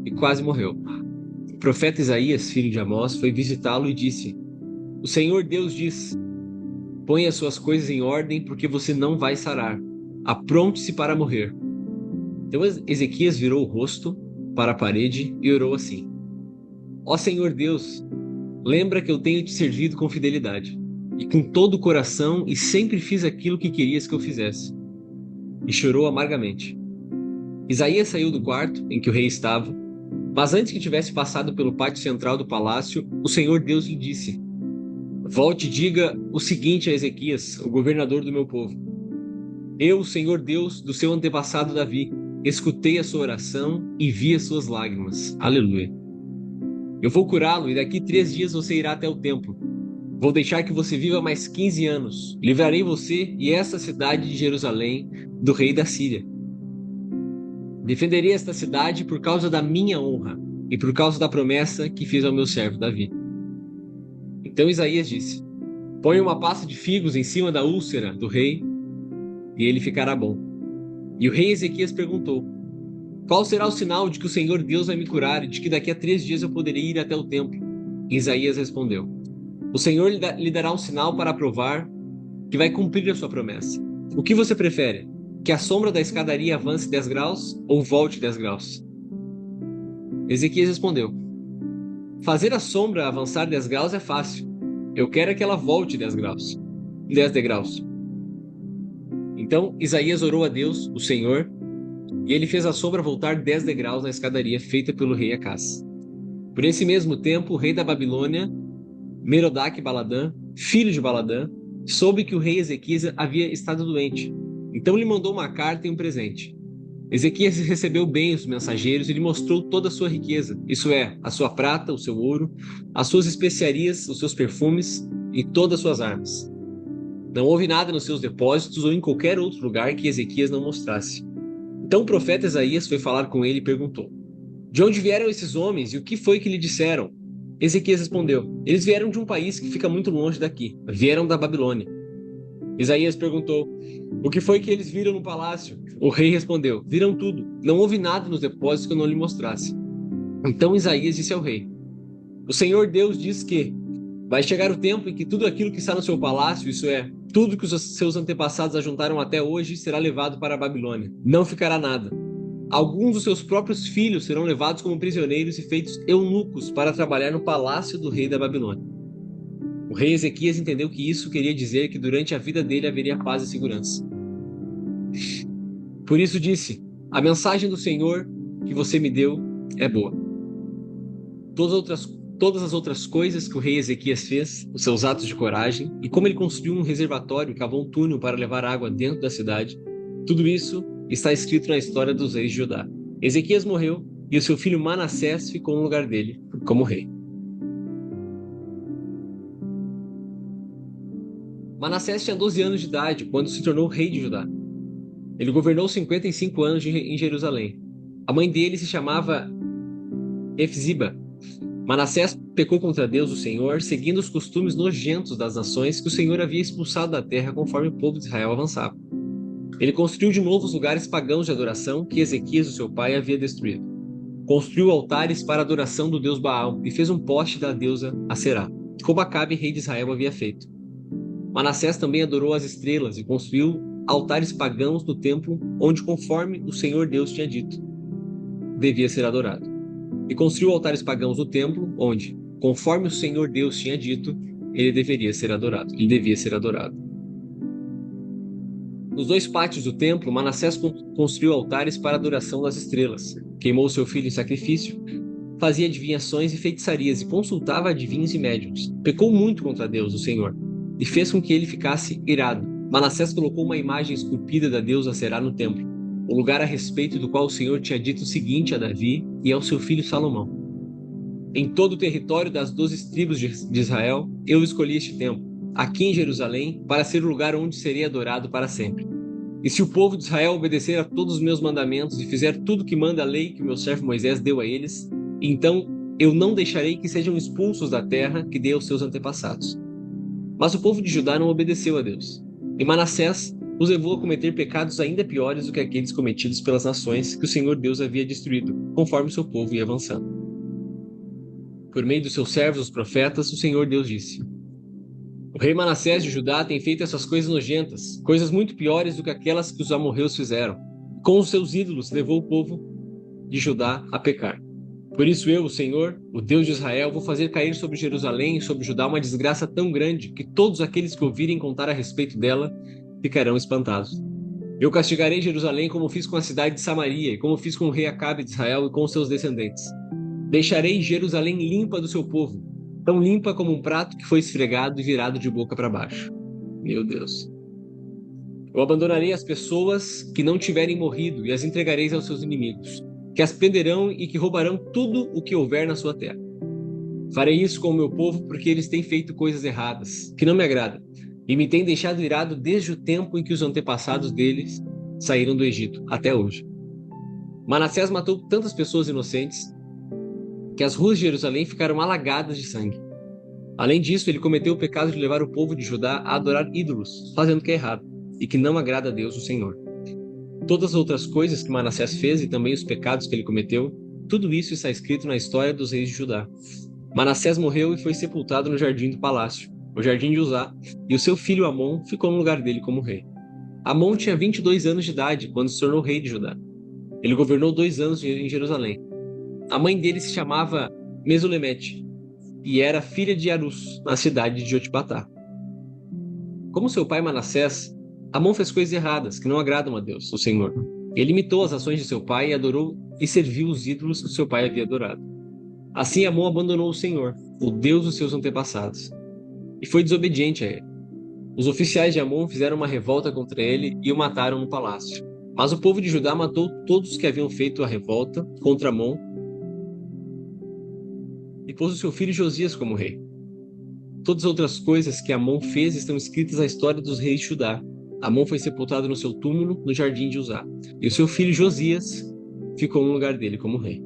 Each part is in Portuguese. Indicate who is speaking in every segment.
Speaker 1: e quase morreu. O profeta Isaías, filho de Amós, foi visitá-lo e disse: O Senhor Deus diz: Põe as suas coisas em ordem, porque você não vai sarar. Apronte-se para morrer. Então Ezequias virou o rosto para a parede e orou assim: Ó Senhor Deus, lembra que eu tenho te servido com fidelidade, e com todo o coração, e sempre fiz aquilo que querias que eu fizesse. E chorou amargamente. Isaías saiu do quarto em que o rei estava, mas antes que tivesse passado pelo pátio central do palácio, o Senhor Deus lhe disse: Volte e diga o seguinte a Ezequias, o governador do meu povo. Eu, o Senhor Deus do seu antepassado Davi, escutei a sua oração e vi as suas lágrimas. Aleluia. Eu vou curá-lo e daqui 3 dias você irá até o templo. Vou deixar que você viva mais 15 anos. Livrarei você e essa cidade de Jerusalém do rei da Síria. Defenderei esta cidade por causa da minha honra e por causa da promessa que fiz ao meu servo Davi. Então Isaías disse: Põe uma pasta de figos em cima da úlcera do rei e ele ficará bom. E o rei Ezequias perguntou: Qual será o sinal de que o Senhor Deus vai me curar e de que daqui a 3 dias eu poderei ir até o templo? E Isaías respondeu: O Senhor lhe dará um sinal para provar que vai cumprir a sua promessa. O que você prefere? Que a sombra da escadaria avance 10 graus ou volte 10 graus? Ezequias respondeu: Fazer a sombra avançar 10 graus é fácil. Eu quero é que ela volte 10 graus. 10 degraus. Então Isaías orou a Deus, o Senhor, e ele fez a sombra voltar 10 degraus na escadaria feita pelo rei Acás. Por esse mesmo tempo, o rei da Babilônia, Merodach-Baladã, filho de Baladã, soube que o rei Ezequias havia estado doente. Então lhe mandou uma carta e um presente. Ezequias recebeu bem os mensageiros e lhe mostrou toda a sua riqueza, isso é, a sua prata, o seu ouro, as suas especiarias, os seus perfumes e todas as suas armas. Não houve nada nos seus depósitos ou em qualquer outro lugar que Ezequias não mostrasse. Então o profeta Isaías foi falar com ele e perguntou: De onde vieram esses homens e o que foi que lhe disseram? Ezequias respondeu: Eles vieram de um país que fica muito longe daqui. Vieram da Babilônia. Isaías perguntou: O que foi que eles viram no palácio? O rei respondeu: Viram tudo. Não houve nada nos depósitos que eu não lhe mostrasse. Então Isaías disse ao rei: O Senhor Deus diz que vai chegar o tempo em que tudo aquilo que está no seu palácio, isso é, tudo que os seus antepassados ajuntaram até hoje, será levado para a Babilônia. Não ficará nada. Alguns dos seus próprios filhos serão levados como prisioneiros e feitos eunucos para trabalhar no palácio do rei da Babilônia. O rei Ezequias entendeu que isso queria dizer que durante a vida dele haveria paz e segurança. Por isso disse: A mensagem do Senhor que você me deu é boa. Todas as outras coisas que o rei Ezequias fez, os seus atos de coragem, e como ele construiu um reservatório e cavou um túnel para levar água dentro da cidade, tudo isso está escrito na história dos reis de Judá. Ezequias morreu e o seu filho Manassés ficou no lugar dele como rei. Manassés tinha 12 anos de idade quando se tornou rei de Judá. Ele governou 55 anos em Jerusalém. A mãe dele se chamava Efziba. Manassés pecou contra Deus, o Senhor, seguindo os costumes nojentos das nações que o Senhor havia expulsado da terra conforme o povo de Israel avançava. Ele construiu de novo os lugares pagãos de adoração que Ezequias, o seu pai, havia destruído. Construiu altares para a adoração do deus Baal e fez um poste da deusa Aserá, como Acabe, rei de Israel, havia feito. Manassés também adorou as estrelas e construiu altares pagãos no templo onde, conforme o Senhor Deus tinha dito, devia ser adorado. E construiu altares pagãos no templo onde, conforme o Senhor Deus tinha dito, ele deveria ser adorado. Ele devia ser adorado. Nos 2 pátios do templo, Manassés construiu altares para a adoração das estrelas, queimou seu filho em sacrifício, fazia adivinhações e feitiçarias e consultava adivinhos e médiuns. Pecou muito contra Deus, o Senhor, e fez com que ele ficasse irado. Manassés colocou uma imagem esculpida da deusa Será no templo, o lugar a respeito do qual o Senhor tinha dito o seguinte a Davi e ao seu filho Salomão: Em todo o território das 12 tribos de Israel, eu escolhi este templo, aqui em Jerusalém, para ser o lugar onde serei adorado para sempre. E se o povo de Israel obedecer a todos os meus mandamentos e fizer tudo que manda a lei que o meu servo Moisés deu a eles, então eu não deixarei que sejam expulsos da terra que dei aos seus antepassados. Mas o povo de Judá não obedeceu a Deus. E Manassés os levou a cometer pecados ainda piores do que aqueles cometidos pelas nações que o Senhor Deus havia destruído, conforme o seu povo ia avançando. Por meio dos seus servos, os profetas, o Senhor Deus disse: o rei Manassés de Judá tem feito essas coisas nojentas, coisas muito piores do que aquelas que os amorreus fizeram. Com os seus ídolos levou o povo de Judá a pecar. Por isso eu, o Senhor, o Deus de Israel, vou fazer cair sobre Jerusalém e sobre Judá uma desgraça tão grande que todos aqueles que ouvirem contar a respeito dela ficarão espantados. Eu castigarei Jerusalém como fiz com a cidade de Samaria e como fiz com o rei Acabe de Israel e com seus descendentes. Deixarei Jerusalém limpa do seu povo, tão limpa como um prato que foi esfregado e virado de boca para baixo. Meu Deus. Eu abandonarei as pessoas que não tiverem morrido e as entregarei aos seus inimigos, que as prenderão e que roubarão tudo o que houver na sua terra. Farei isso com o meu povo porque eles têm feito coisas erradas, que não me agradam, e me têm deixado irado desde o tempo em que os antepassados deles saíram do Egito, até hoje. Manassés matou tantas pessoas inocentes que as ruas de Jerusalém ficaram alagadas de sangue. Além disso, ele cometeu o pecado de levar o povo de Judá a adorar ídolos, fazendo o que é errado, e que não agrada a Deus, o Senhor. Todas as outras coisas que Manassés fez e também os pecados que ele cometeu, tudo isso está escrito na história dos reis de Judá. Manassés morreu e foi sepultado no jardim do palácio, o jardim de Uzá, e o seu filho Amon ficou no lugar dele como rei. Amon tinha 22 anos de idade quando se tornou rei de Judá. Ele governou 2 anos em Jerusalém. A mãe dele se chamava Mesulemete e era filha de Arus, na cidade de Jotbatá. Como seu pai Manassés, Amon fez coisas erradas que não agradam a Deus, o Senhor. Ele imitou as ações de seu pai e adorou e serviu os ídolos que seu pai havia adorado. Assim Amon abandonou o Senhor, o Deus dos seus antepassados, e foi desobediente a ele. Os oficiais de Amon fizeram uma revolta contra ele e o mataram no palácio. Mas o povo de Judá matou todos os que haviam feito a revolta contra Amon e pôs o seu filho Josias como rei. Todas as outras coisas que Amon fez estão escritas na história dos reis de Judá. Amon foi sepultado no seu túmulo no jardim de Uzá, e o seu filho Josias ficou no lugar dele como rei.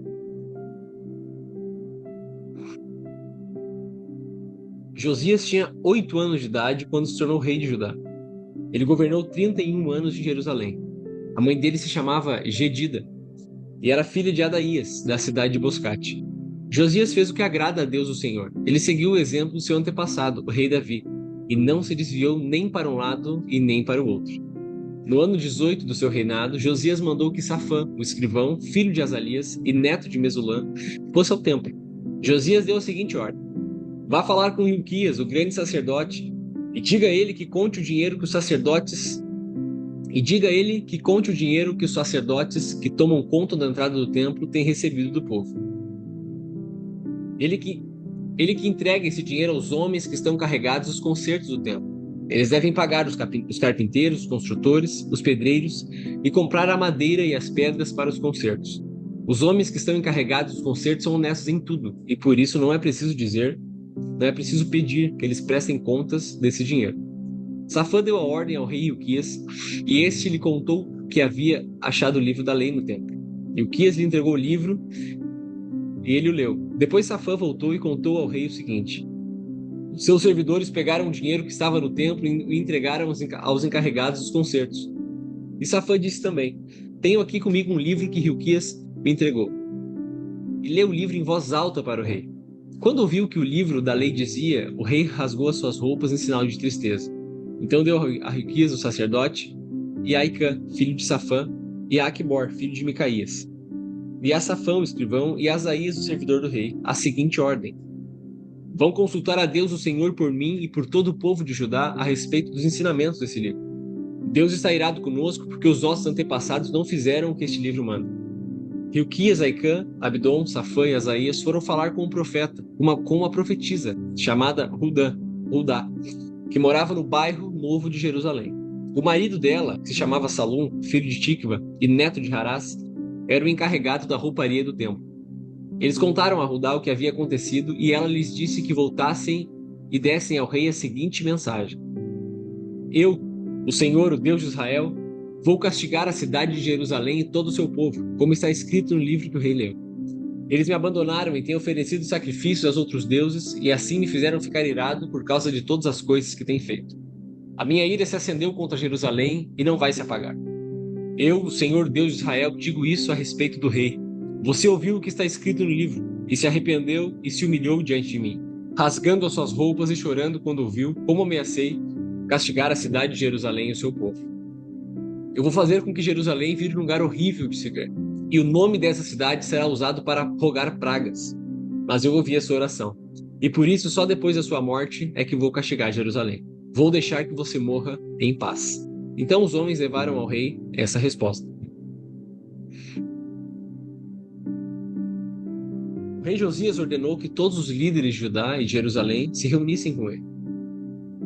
Speaker 1: Josias tinha 8 anos de idade quando se tornou rei de Judá. Ele governou 31 anos em Jerusalém. A mãe dele se chamava Gedida e era filha de Adaías, da cidade de Boscate. Josias fez o que agrada a Deus o Senhor. Ele seguiu o exemplo do seu antepassado, o rei Davi, e não se desviou nem para um lado e nem para o outro. No ano 18 do seu reinado, Josias mandou que Safã, o escrivão, filho de Azalias e neto de Mesulã, fosse ao templo. Josias deu a seguinte ordem: vá falar com Hilquias, o grande sacerdote, e diga a ele que conte o dinheiro que os sacerdotes que tomam conta da entrada do templo têm recebido do povo. Ele que entregue esse dinheiro aos homens que estão carregados dos consertos do templo. Eles devem pagar os carpinteiros, os construtores, os pedreiros e comprar a madeira e as pedras para os consertos. Os homens que estão encarregados dos consertos são honestos em tudo, e por isso não é preciso pedir que eles prestem contas desse dinheiro. Safã deu a ordem ao rei Hilquias, e este lhe contou que havia achado o livro da lei no templo. Hilquias lhe entregou o livro e ele o leu. Depois Safã voltou e contou ao rei o seguinte: seus servidores pegaram o dinheiro que estava no templo e entregaram aos encarregados dos concertos. E Safã disse também: tenho aqui comigo um livro que Hilquias me entregou. E leu o livro em voz alta para o rei. Quando ouviu o que o livro da lei dizia, o rei rasgou as suas roupas em sinal de tristeza. Então deu a Hilquias, o sacerdote, e a Aicã, filho de Safã, e a Aquibor, filho de Micaías, e a Safã, o escrivão, e a Asaías, o servidor do rei, a seguinte ordem: vão consultar a Deus o Senhor por mim e por todo o povo de Judá a respeito dos ensinamentos desse livro. Deus está irado conosco porque os nossos antepassados não fizeram o que este livro manda. Hilquias, Aicã, Abdom, Safã e Asaías foram falar com um profeta, com uma profetisa, chamada Hudá, que morava no bairro novo de Jerusalém. O marido dela, que se chamava Salum, filho de Tikva e neto de Harás, era o encarregado da rouparia do templo. Eles contaram a Hudá o que havia acontecido e ela lhes disse que voltassem e dessem ao rei a seguinte mensagem: eu, o Senhor, o Deus de Israel, vou castigar a cidade de Jerusalém e todo o seu povo, como está escrito no livro que o rei leu. Eles me abandonaram e têm oferecido sacrifícios aos outros deuses e assim me fizeram ficar irado por causa de todas as coisas que têm feito. A minha ira se acendeu contra Jerusalém e não vai se apagar. Eu, o Senhor Deus de Israel, digo isso a respeito do rei. Você ouviu o que está escrito no livro, e se arrependeu e se humilhou diante de mim, rasgando as suas roupas e chorando quando ouviu como ameacei castigar a cidade de Jerusalém e o seu povo. Eu vou fazer com que Jerusalém vire um lugar horrível de se ver, e o nome dessa cidade será usado para rogar pragas. Mas eu ouvi a sua oração, e por isso só depois da sua morte é que vou castigar Jerusalém. Vou deixar que você morra em paz. Então os homens levaram ao rei essa resposta. O rei Josias ordenou que todos os líderes de Judá e de Jerusalém se reunissem com ele.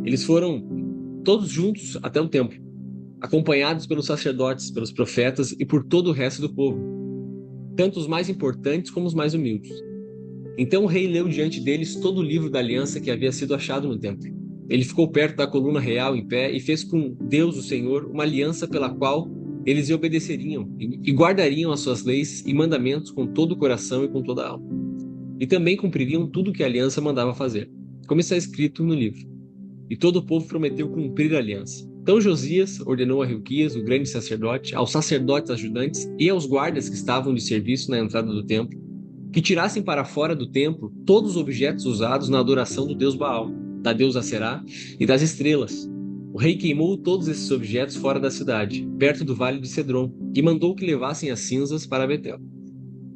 Speaker 1: Eles foram todos juntos até o templo, acompanhados pelos sacerdotes, pelos profetas e por todo o resto do povo, tanto os mais importantes como os mais humildes. Então o rei leu diante deles todo o livro da aliança que havia sido achado no templo. Ele ficou perto da coluna real em pé e fez com Deus, o Senhor, uma aliança pela qual eles lhe obedeceriam e guardariam as suas leis e mandamentos com todo o coração e com toda a alma. E também cumpririam tudo o que a aliança mandava fazer, como está escrito no livro. E todo o povo prometeu cumprir a aliança. Então Josias ordenou a Hilquias, o grande sacerdote, aos sacerdotes ajudantes e aos guardas que estavam de serviço na entrada do templo, que tirassem para fora do templo todos os objetos usados na adoração do deus Baal, da deusa Será e das estrelas. O rei queimou todos esses objetos fora da cidade, perto do vale de Cedron, e mandou que levassem as cinzas para Betel.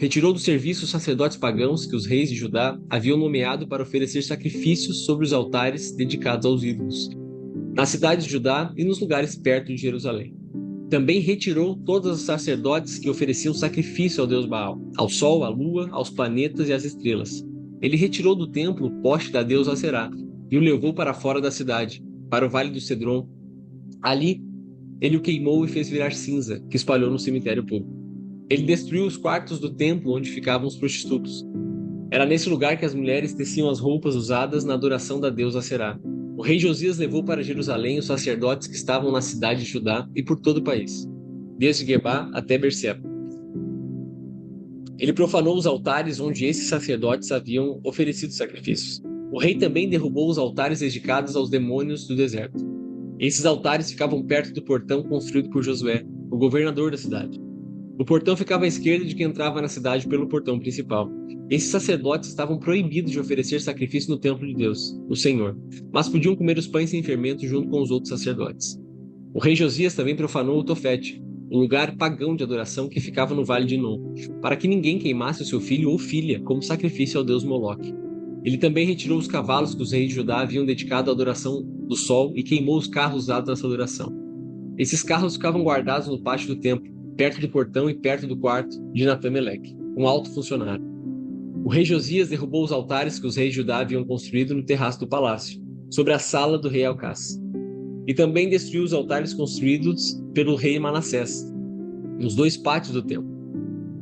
Speaker 1: Retirou do serviço os sacerdotes pagãos que os reis de Judá haviam nomeado para oferecer sacrifícios sobre os altares dedicados aos ídolos, nas cidades de Judá e nos lugares perto de Jerusalém. Também retirou todos os sacerdotes que ofereciam sacrifício ao deus Baal, ao sol, à lua, aos planetas e às estrelas. Ele retirou do templo o poste da deusa Será e o levou para fora da cidade, para o vale do Cedron. Ali, ele o queimou e fez virar cinza, que espalhou no cemitério público. Ele destruiu os quartos do templo onde ficavam os prostitutos. Era nesse lugar que as mulheres teciam as roupas usadas na adoração da deusa Será. O rei Josias levou para Jerusalém os sacerdotes que estavam na cidade de Judá e por todo o país, desde Gebá até Berseba. Ele profanou os altares onde esses sacerdotes haviam oferecido sacrifícios. O rei também derrubou os altares dedicados aos demônios do deserto. Esses altares ficavam perto do portão construído por Josué, o governador da cidade. O portão ficava à esquerda de quem entrava na cidade pelo portão principal. Esses sacerdotes estavam proibidos de oferecer sacrifício no templo de Deus, o Senhor, mas podiam comer os pães sem fermento junto com os outros sacerdotes. O rei Josias também profanou o Tofete, um lugar pagão de adoração que ficava no vale de Inom, para que ninguém queimasse o seu filho ou filha como sacrifício ao deus Moloque. Ele também retirou os cavalos que os reis de Judá haviam dedicado à adoração do sol e queimou os carros usados nessa adoração. Esses carros ficavam guardados no pátio do templo, perto do portão e perto do quarto de Natã-Meleque, um alto funcionário. O rei Josias derrubou os altares que os reis de Judá haviam construído no terraço do palácio, sobre a sala do rei Alcás. E também destruiu os altares construídos pelo rei Manassés, nos dois pátios do templo.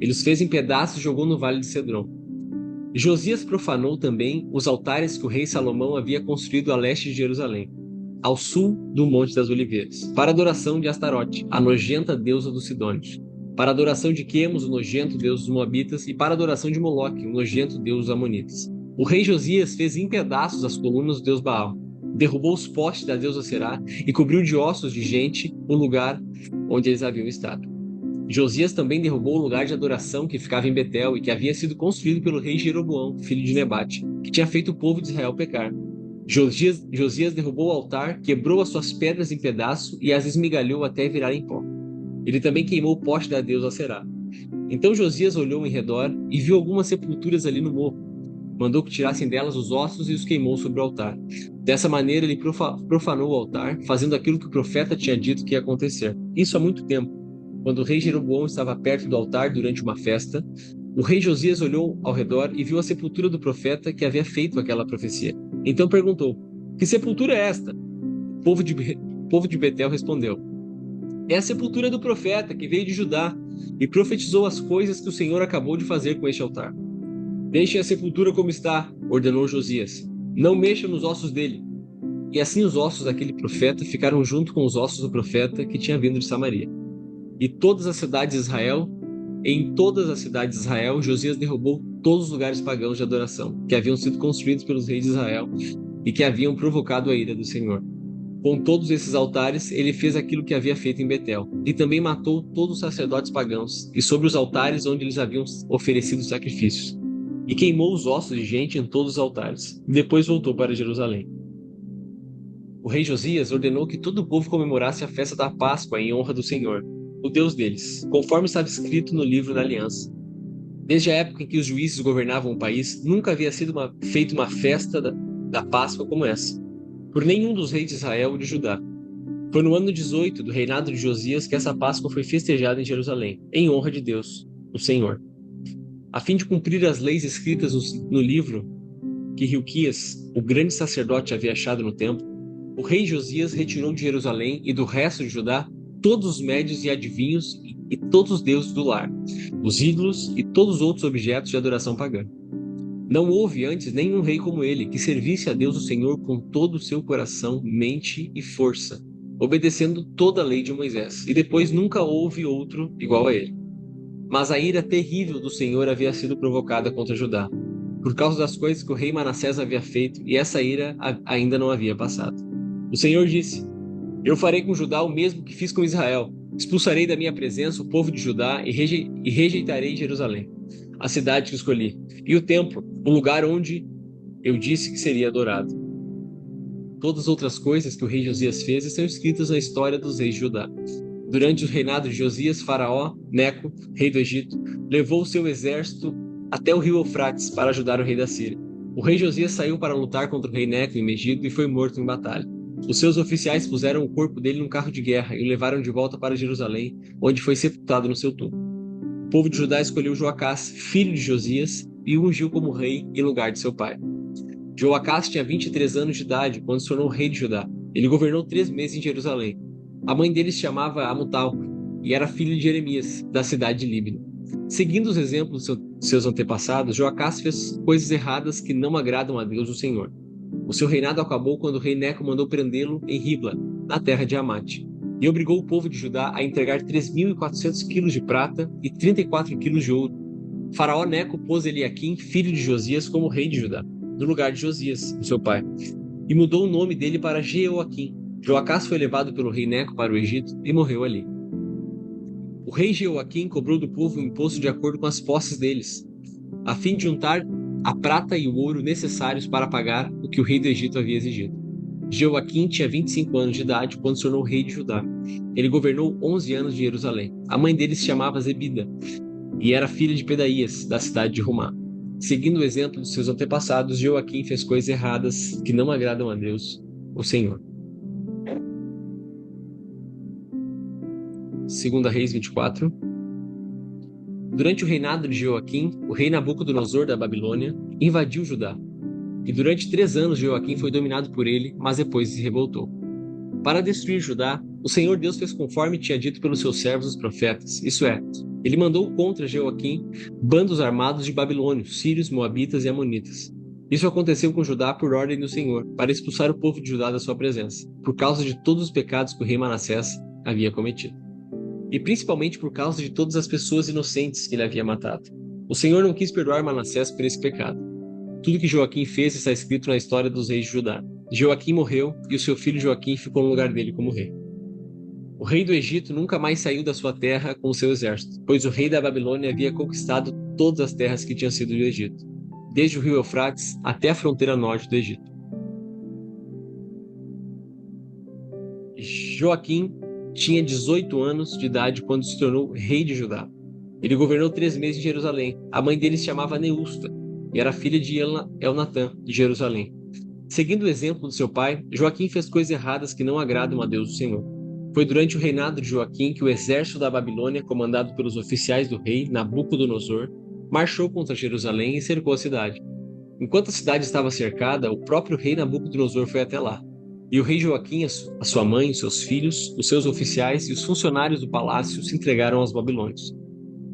Speaker 1: Ele os fez em pedaços e jogou no vale de Cedron. Josias profanou também os altares que o rei Salomão havia construído a leste de Jerusalém, ao sul do Monte das Oliveiras, para a adoração de Astarote, a nojenta deusa dos Sidônios, para a adoração de Quemos, o nojento deus dos Moabitas, e para a adoração de Moloque, o nojento deus dos Amonitas. O rei Josias fez em pedaços as colunas do deus Baal, derrubou os postes da deusa Será e cobriu de ossos de gente o lugar onde eles haviam estado. Josias também derrubou o lugar de adoração que ficava em Betel e que havia sido construído pelo rei Jeroboão, filho de Nebate, que tinha feito o povo de Israel pecar. Josias derrubou o altar, quebrou as suas pedras em pedaço e as esmigalhou até virar em pó. Ele também queimou o poste da deusa Será. Então Josias olhou em redor e viu algumas sepulturas ali no morro. Mandou que tirassem delas os ossos e os queimou sobre o altar. Dessa maneira ele profanou o altar, fazendo aquilo que o profeta tinha dito que ia acontecer. Isso há muito tempo, quando o rei Jeroboão estava perto do altar durante uma festa. O rei Josias olhou ao redor e viu a sepultura do profeta que havia feito aquela profecia. Então perguntou: que sepultura é esta? O povo de Betel respondeu: é a sepultura do profeta que veio de Judá e profetizou as coisas que o Senhor acabou de fazer com este altar. Deixem a sepultura como está, ordenou Josias. Não mexam nos ossos dele. E assim os ossos daquele profeta ficaram junto com os ossos do profeta que tinha vindo de Samaria. E todas as cidades de Israel, em todas as cidades de Israel, Josias derrubou todos os lugares pagãos de adoração que haviam sido construídos pelos reis de Israel e que haviam provocado a ira do Senhor. Com todos esses altares, ele fez aquilo que havia feito em Betel, e também matou todos os sacerdotes pagãos, e sobre os altares onde eles haviam oferecido sacrifícios, e queimou os ossos de gente em todos os altares. Depois voltou para Jerusalém. O rei Josias ordenou que todo o povo comemorasse a festa da Páscoa em honra do Senhor, o Deus deles, conforme estava escrito no livro da aliança. Desde a época em que os juízes governavam o país, nunca havia sido feita uma festa da Páscoa como essa, por nenhum dos reis de Israel ou de Judá. Foi no ano 18 do reinado de Josias que essa Páscoa foi festejada em Jerusalém, em honra de Deus, o Senhor. A fim de cumprir as leis escritas no livro que Hilquias, o grande sacerdote, havia achado no templo, o rei Josias retirou de Jerusalém e do resto de Judá todos os médios e adivinhos e todos os deuses do lar, os ídolos e todos os outros objetos de adoração pagã. Não houve antes nenhum rei como ele, que servisse a Deus o Senhor com todo o seu coração, mente e força, obedecendo toda a lei de Moisés. E depois nunca houve outro igual a ele. Mas a ira terrível do Senhor havia sido provocada contra Judá, por causa das coisas que o rei Manassés havia feito, e essa ira ainda não havia passado. O Senhor disse: Eu farei com Judá o mesmo que fiz com Israel. Expulsarei da minha presença o povo de Judá e rejeitarei Jerusalém, a cidade que escolhi, e o templo, o lugar onde eu disse que seria adorado. Todas as outras coisas que o rei Josias fez estão escritas na história dos reis de Judá. Durante o reinado de Josias, Faraó, Neco, rei do Egito, levou o seu exército até o rio Eufrates para ajudar o rei da Síria. O rei Josias saiu para lutar contra o rei Neco em Megido e foi morto em batalha. Os seus oficiais puseram o corpo dele num carro de guerra e o levaram de volta para Jerusalém, onde foi sepultado no seu túmulo. O povo de Judá escolheu Joacás, filho de Josias, e o ungiu como rei em lugar de seu pai. Joacás tinha 23 anos de idade quando se tornou rei de Judá. Ele governou 3 meses em Jerusalém. A mãe dele se chamava Amutal e era filha de Jeremias, da cidade de Líbano. Seguindo os exemplos de seus antepassados, Joacás fez coisas erradas que não agradam a Deus, o Senhor. O seu reinado acabou quando o rei Neco mandou prendê-lo em Ribla, na terra de Amate, e obrigou o povo de Judá a entregar 3.400 quilos de prata e 34 quilos de ouro. Faraó Neco pôs Eliaquim, filho de Josias, como rei de Judá, no lugar de Josias, seu pai, e mudou o nome dele para Jeoaquim. Joacás foi levado pelo rei Neco para o Egito e morreu ali. O rei Jeoaquim cobrou do povo o imposto de acordo com as posses deles, a fim de juntar a prata e o ouro necessários para pagar o que o rei do Egito havia exigido. Jeoaquim tinha 25 anos de idade quando se tornou rei de Judá. Ele governou 11 anos de Jerusalém. A mãe dele se chamava Zebida e era filha de Pedaías, da cidade de Rumá. Seguindo o exemplo de seus antepassados, Jeoaquim fez coisas erradas que não agradam a Deus, o Senhor. 2 Reis 24. Durante o reinado de Jeoaquim, o rei Nabucodonosor da Babilônia invadiu Judá. E durante 3 anos Jeoaquim foi dominado por ele, mas depois se revoltou. Para destruir Judá, o Senhor Deus fez conforme tinha dito pelos seus servos os profetas, isso é, ele mandou contra Jeoaquim bandos armados de babilônios, sírios, moabitas e amonitas. Isso aconteceu com Judá por ordem do Senhor, para expulsar o povo de Judá da sua presença, por causa de todos os pecados que o rei Manassés havia cometido. E principalmente por causa de todas as pessoas inocentes que ele havia matado. O Senhor não quis perdoar Manassés por esse pecado. Tudo que Joaquim fez está escrito na história dos reis de Judá. Joaquim morreu e o seu filho Joaquim ficou no lugar dele como rei. O rei do Egito nunca mais saiu da sua terra com o seu exército, pois o rei da Babilônia havia conquistado todas as terras que tinham sido do Egito, desde o rio Eufrates até a fronteira norte do Egito. Joaquim tinha 18 anos de idade quando se tornou rei de Judá. Ele governou 3 meses em Jerusalém. A mãe dele se chamava Neusta e era filha de Elnatã, de Jerusalém. Seguindo o exemplo de seu pai, Joaquim fez coisas erradas que não agradam a Deus o Senhor. Foi durante o reinado de Joaquim que o exército da Babilônia, comandado pelos oficiais do rei Nabucodonosor, marchou contra Jerusalém e cercou a cidade. Enquanto a cidade estava cercada, o próprio rei Nabucodonosor foi até lá. E o rei Joaquim, a sua mãe, seus filhos, os seus oficiais e os funcionários do palácio se entregaram aos babilônios.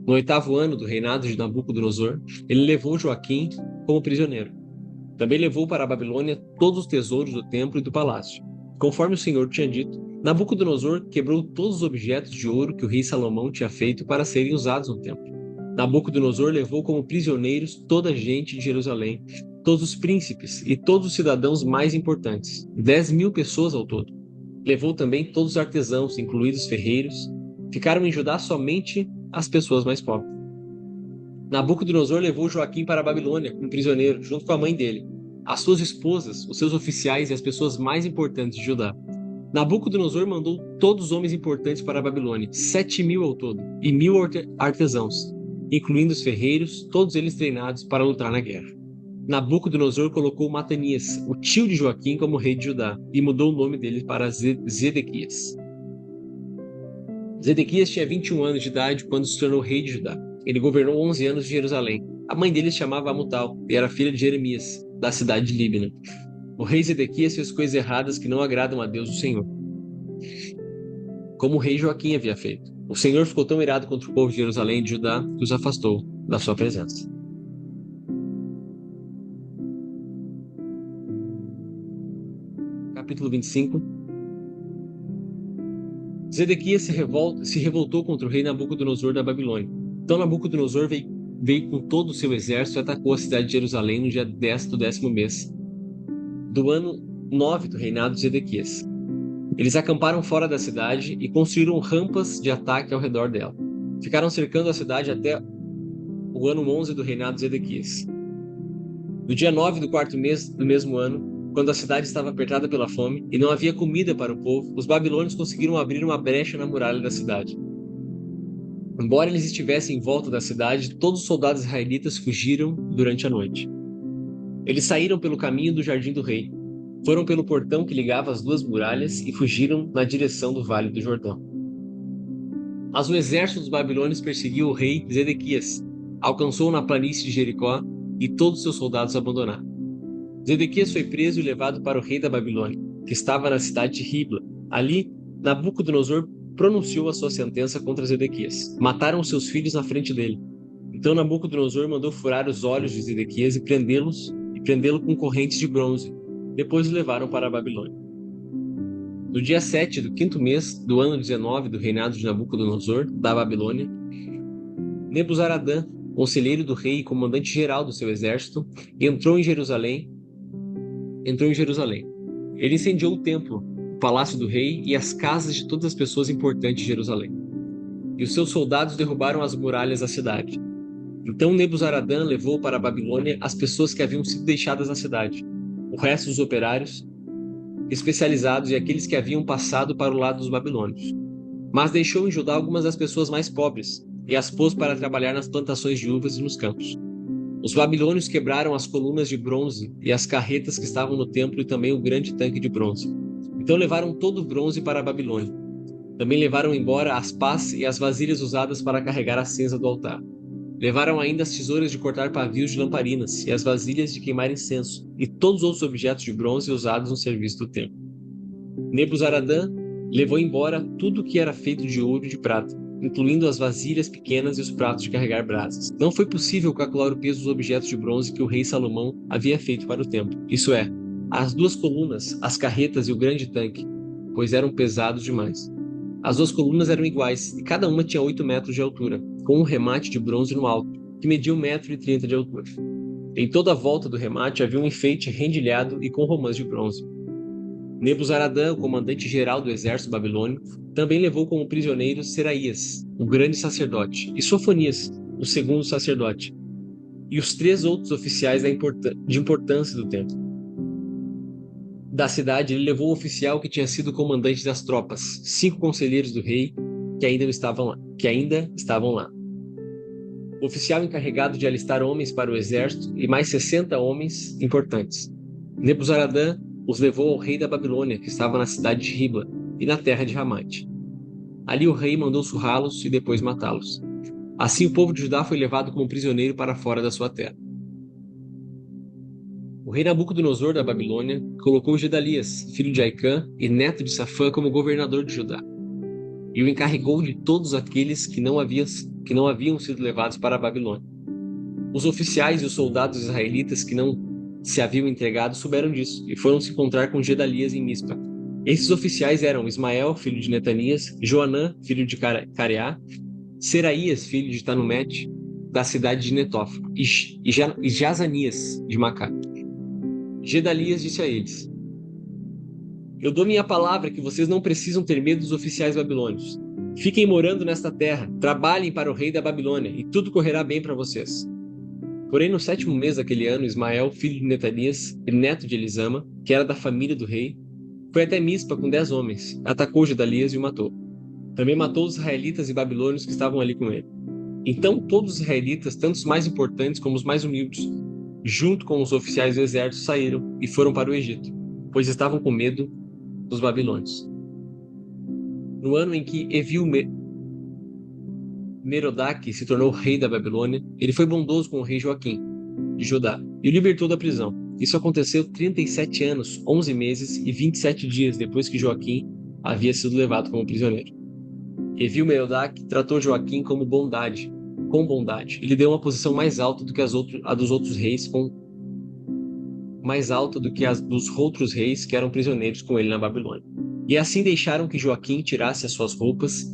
Speaker 1: No 8º ano do reinado de Nabucodonosor, ele levou Joaquim como prisioneiro. Também levou para a Babilônia todos os tesouros do templo e do palácio. Conforme o Senhor tinha dito, Nabucodonosor quebrou todos os objetos de ouro que o rei Salomão tinha feito para serem usados no templo. Nabucodonosor levou como prisioneiros toda a gente de Jerusalém, todos os príncipes e todos os cidadãos mais importantes, 10.000 pessoas ao todo. levou também todos os artesãos, incluídos os ferreiros. Ficaram em Judá somente as pessoas mais pobres. Nabucodonosor levou Joaquim para a Babilônia como prisioneiro, junto com a mãe dele, as suas esposas, os seus oficiais e as pessoas mais importantes de Judá. Nabucodonosor mandou todos os homens importantes para a Babilônia, 7.000 ao todo, e 1.000 artesãos, incluindo os ferreiros, todos eles treinados para lutar na guerra. Nabucodonosor colocou Matanias, o tio de Joaquim, como rei de Judá, e mudou o nome dele para Zedequias. Zedequias tinha 21 anos de idade quando se tornou rei de Judá. Ele governou 11 anos de Jerusalém. A mãe dele se chamava Amutal e era filha de Jeremias, da cidade de Líbina. O rei Zedequias fez coisas erradas que não agradam a Deus, o Senhor, como o rei Joaquim havia feito. O Senhor ficou tão irado contra o povo de Jerusalém e de Judá que os afastou da sua presença. Capítulo 25. Zedequias se revoltou contra o rei Nabucodonosor da Babilônia. Então Nabucodonosor veio com todo o seu exército e atacou a cidade de Jerusalém no dia 10 do 10º mês do ano 9 do reinado de Zedequias. Eles acamparam fora da cidade e construíram rampas de ataque ao redor dela. Ficaram cercando a cidade até o ano 11 do reinado de Zedequias. No dia 9 do 4º mês do mesmo ano, quando a cidade estava apertada pela fome e não havia comida para o povo, os babilônios conseguiram abrir uma brecha na muralha da cidade. Embora eles estivessem em volta da cidade, todos os soldados israelitas fugiram durante a noite. Eles saíram pelo caminho do jardim do rei, foram pelo portão que ligava as duas muralhas e fugiram na direção do Vale do Jordão. Mas o exército dos babilônios perseguiu o rei Zedequias, alcançou-o na planície de Jericó e todos seus soldados abandonaram. Zedequias foi preso e levado para o rei da Babilônia, que estava na cidade de Ribla. Ali, Nabucodonosor pronunciou a sua sentença contra Zedequias. Mataram seus filhos na frente dele. Então Nabucodonosor mandou furar os olhos de Zedequias e prendê-lo com correntes de bronze. Depois o levaram para a Babilônia. No dia 7 do 5º mês do ano 19 do reinado de Nabucodonosor, da Babilônia, Nebuzaradã, conselheiro do rei e comandante-geral do seu exército, entrou em Jerusalém. Ele incendiou o templo, o palácio do rei e as casas de todas as pessoas importantes de Jerusalém. E os seus soldados derrubaram as muralhas da cidade. Então Nebuzaradã levou para a Babilônia as pessoas que haviam sido deixadas na cidade, o resto dos operários especializados e aqueles que haviam passado para o lado dos babilônios. Mas deixou em Judá algumas das pessoas mais pobres e as pôs para trabalhar nas plantações de uvas e nos campos. Os babilônios quebraram as colunas de bronze e as carretas que estavam no templo e também o grande tanque de bronze. Então levaram todo o bronze para a Babilônia. Também levaram embora as pás e as vasilhas usadas para carregar a cinza do altar. Levaram ainda as tesouras de cortar pavios de lamparinas e as vasilhas de queimar incenso e todos os outros objetos de bronze usados no serviço do templo. Nebuzaradã levou embora tudo que era feito de ouro e de prata, incluindo as vasilhas pequenas e os pratos de carregar brasas. Não foi possível calcular o peso dos objetos de bronze que o rei Salomão havia feito para o templo, isso é, as duas colunas, as carretas e o grande tanque, pois eram pesados demais. As duas colunas eram iguais e cada uma tinha 8 metros de altura, com um remate de bronze no alto, que media 1,30 m de altura. Em toda a volta do remate havia um enfeite rendilhado e com romãs de bronze. Nebuzaradã, o comandante-geral do exército babilônio, também levou como prisioneiro Seraías, o grande sacerdote, e Sofonias, o segundo sacerdote, e os 3 outros oficiais de importância do templo. Da cidade, ele levou o oficial que tinha sido comandante das tropas, 5 conselheiros do rei que ainda estavam lá. O oficial encarregado de alistar homens para o exército e mais 60 homens importantes. Nebuzaradã os levou ao rei da Babilônia, que estava na cidade de Ribla e na terra de Ramate. Ali o rei mandou surrá-los e depois matá-los. Assim o povo de Judá foi levado como prisioneiro para fora da sua terra. O rei Nabucodonosor da Babilônia colocou Gedalias, filho de Aicã e neto de Safã, como governador de Judá, e o encarregou de todos aqueles que não haviam sido levados para a Babilônia. Os oficiais e os soldados israelitas que não se haviam entregado souberam disso e foram se encontrar com Gedalias em Mispa. Esses oficiais eram Ismael, filho de Netanias, Joanã, filho de Careá, Seraías, filho de Tanumete, da cidade de Netófa, e Jazanias, de Macá. Gedalias disse a eles: Eu dou minha palavra que vocês não precisam ter medo dos oficiais babilônios. Fiquem morando nesta terra, trabalhem para o rei da Babilônia, e tudo correrá bem para vocês. Porém, no 7º mês daquele ano, Ismael, filho de Netanias e neto de Elisama, que era da família do rei, foi até Mispa com 10 homens, atacou Gedalias e o matou. Também matou os israelitas e babilônios que estavam ali com ele. Então todos os israelitas, tanto os mais importantes como os mais humildes, junto com os oficiais do exército, saíram e foram para o Egito, pois estavam com medo dos babilônios. No ano em que Merodach se tornou rei da Babilônia, ele foi bondoso com o rei Joaquim, de Judá, e o libertou da prisão. Isso aconteceu 37 anos, 11 meses e 27 dias depois que Joaquim havia sido levado como prisioneiro. Evil-Merodach tratou Joaquim com bondade. Ele deu uma posição mais alta do que a dos outros reis, mais alta do que a dos outros reis que eram prisioneiros com ele na Babilônia. E assim deixaram que Joaquim tirasse as suas roupas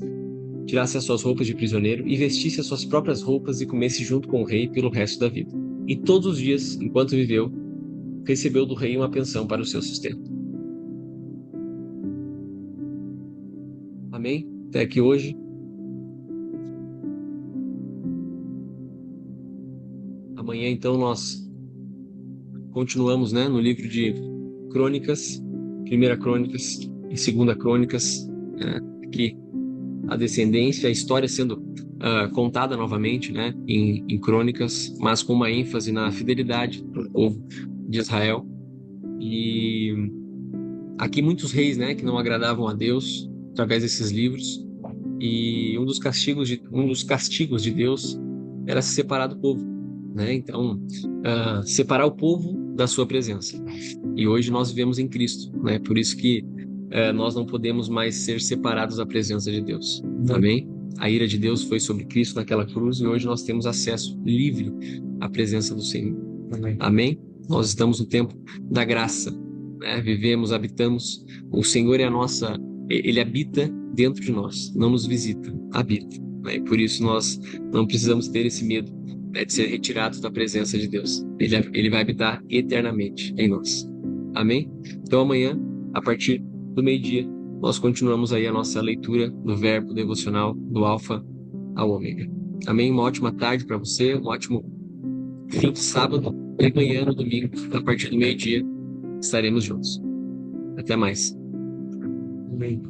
Speaker 1: de prisioneiro e vestisse as suas próprias roupas e comesse junto com o rei pelo resto da vida. E todos os dias, enquanto viveu, recebeu do rei uma pensão para o seu sustento. Amém? Até aqui hoje. Amanhã, então, nós continuamos, né, no livro de Crônicas, 1ª Crônicas e 2ª Crônicas, aqui a descendência, a história sendo contada novamente, né, em Crônicas, mas com uma ênfase na fidelidade do povo de Israel. E aqui muitos reis, né, que não agradavam a Deus através desses livros. E um dos castigos de Deus era se separar do povo, né? Então, separar o povo da sua presença. E hoje nós vivemos em Cristo, né? Por isso que nós não podemos mais ser separados da presença de Deus. Amém? A ira de Deus foi sobre Cristo naquela cruz e hoje nós temos acesso livre à presença do Senhor. Amém? Nós estamos no tempo da graça, né? Vivemos, habitamos. O Senhor é a nossa. Ele habita dentro de nós, não nos visita, habita. Né? E por isso nós não precisamos ter esse medo, né, de ser retirados da presença de Deus. Ele vai habitar eternamente em nós. Amém? Então amanhã, a partir do meio-dia, nós continuamos aí a nossa leitura do verbo devocional do Alfa ao Ômega. Amém? Uma ótima tarde para você, um ótimo fim de sábado e amanhã, no domingo, a partir do meio-dia, estaremos juntos. Até mais. Amém.